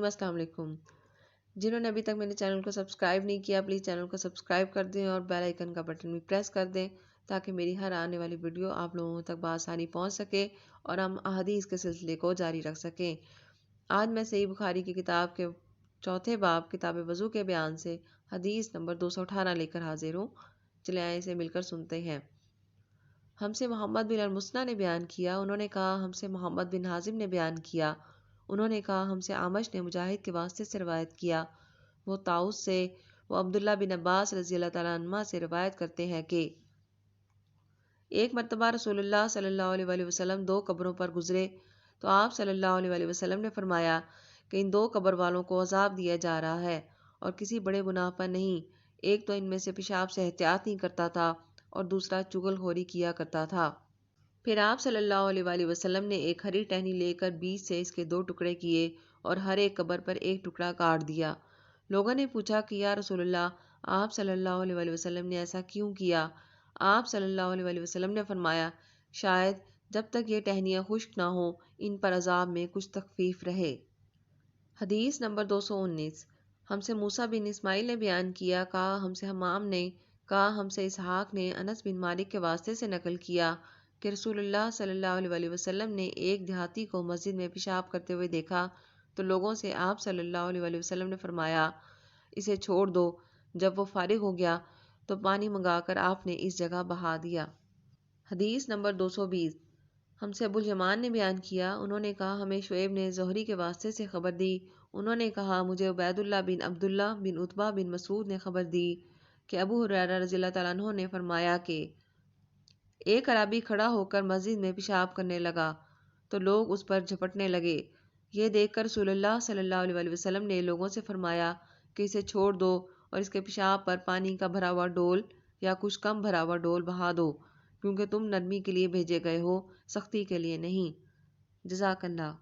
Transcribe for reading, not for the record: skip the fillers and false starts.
अस्सलाम वालेकुम। जिन्होंने अभी तक मेरे चैनल को सब्सक्राइब नहीं किया प्लीज़ चैनल को सब्सक्राइब कर दें और बेल आइकन का बटन भी प्रेस कर दें ताकि मेरी हर आने वाली वीडियो आप लोगों तक बआसानी पहुंच सके और हम अहादीस के सिलसिले को जारी रख सकें। आज मैं सही बुखारी की किताब के चौथे बाब किताब वज़ू के बयान से हदीस नंबर 218 लेकर हाजिर हूँ। चले आए इसे मिलकर सुनते हैं। हमसे मोहम्मद बिन अल-मुस्ना ने बयान किया, उन्होंने कहा हमसे मोहम्मद बिन हाजिम ने बयान किया, उन्होंने कहा हमसे आमश ने मुजाहिद के वास्ते से रवायत किया, वो ताउस से, वो अब्दुल्ला बिन अब्बास रज़ियल्लाहु तआला अन्हुमा से रवायत करते हैं कि एक मरतबा रसूलुल्लाह सल्लल्लाहु अलैहि वसल्लम दो कब्रों पर गुजरे तो आप सल्लल्लाहु अलैहि वसल्लम ने फरमाया कि इन दो कब्र वालों को अजाब दिया जा रहा है और किसी बड़े गुनाह पर नहीं। एक तो इनमें से पेशाब से एहतियात नहीं करता था और दूसरा चुगलखोरी किया करता था। फिर आप सल्लल्लाहु अलैहि वसल्लम ने एक हरी टहनी लेकर बीच से इसके दो टुकड़े किए और हर एक कब्र पर एक टुकड़ा काट दिया। लोगों ने पूछा कि या रसूलल्लाह, आप सल्लल्लाहु अलैहि वसल्लम ने ऐसा क्यों किया? आप सल्लल्लाहु अलैहि वसल्लम ने फरमाया, शायद जब तक ये टहनियाँ खुश्क ना हो इन पर अजाब में कुछ तखफीफ रहे। हदीस नंबर 219। हमसे मूसा बिन इस्माइल ने बयान किया, कहा हमसे हमाम ने, कहा हमसे इसहाक ने अनस बिन मालिक के वास्ते से नकल किया कि रसूलुल्लाह सल्लल्लाहु अलैहि वसल्लम ने एक देहाती को मस्जिद में पेशाब करते हुए देखा तो लोगों से आप सल्लल्लाहु अलैहि वसल्लम ने फरमाया, इसे छोड़ दो। जब वो फारिग हो गया तो पानी मंगाकर आपने इस जगह बहा दिया। हदीस नंबर 220। हमसे अबुल यमान ने बयान किया, उन्होंने कहा हमें शुएब ने ज़ोहरी के वास्ते से खबर दी, उन्होंने कहा मुझे उबैदुल्लाह बिन अब्दुल्लाह बिन उतबा बिन मसूद ने खबर दी कि अबू हुरैरा रज़ियल्लाहु तआला अन्हु ने फरमाया कि एक अरबी खड़ा होकर मस्जिद में पेशाब करने लगा तो लोग उस पर झपटने लगे। ये देखकर रसूलुल्लाह सल्लल्लाहु अलैहि वसल्लम ने लोगों से फरमाया कि इसे छोड़ दो और इसके पेशाब पर पानी का भरा हुआ डोल या कुछ कम भरा हुआ डोल बहा दो, क्योंकि तुम नरमी के लिए भेजे गए हो, सख्ती के लिए नहीं। जज़ाकल्लाह।